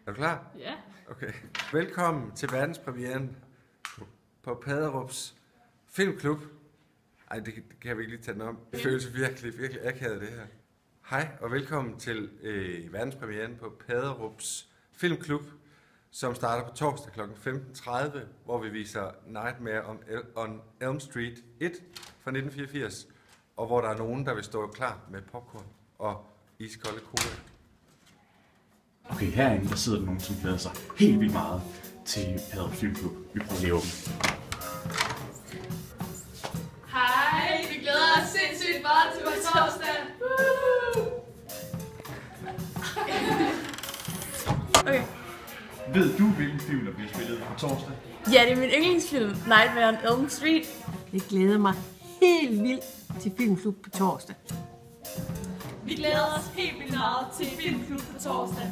Er du klar? Ja. Okay. Velkommen til verdenspremieren på Paderups Filmklub. Ej, det kan vi ikke lige tage den om. Det føles virkelig akavet, det her. Hej, og velkommen til verdenspremieren på Paderups Filmklub, som starter på torsdag kl. 15.30, hvor vi viser Nightmare on Elm Street 1 fra 1984, og hvor der er nogen, der vil stå klar med popcorn og iskolde cola. Okay, herinde der sidder der nogen, som glæder sig helt vildt meget til Paderup Filmklub. Vi prøver lige åbne. Hej, vi glæder os sindssygt meget til vores torsdag. Okay. Ved du, hvilken film der bliver spillet på torsdag? Ja, det er min yndlingsfilm, Nightmare on Elm Street. Jeg glæder mig helt vildt til Filmklub på torsdag. Vi glæder os helt vildt meget til Filmklub på torsdag.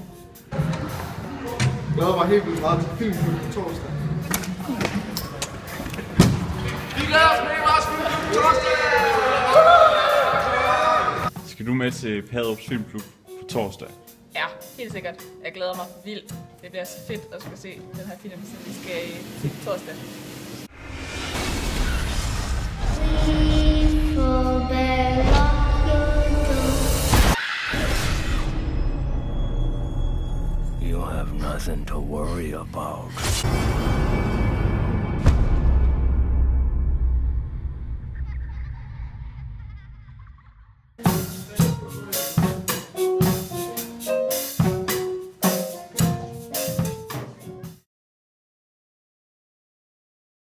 Jeg glæder mig helt vildt meget til Filmklub på torsdag. Vi glæder os mega meget til Filmklub på torsdag! Skal du med til Paderups Filmklub på torsdag? Ja, helt sikkert. Jeg glæder mig vildt. Det bliver så fedt at skulle se den her film, som vi skal se på torsdag. You have nothing to worry about.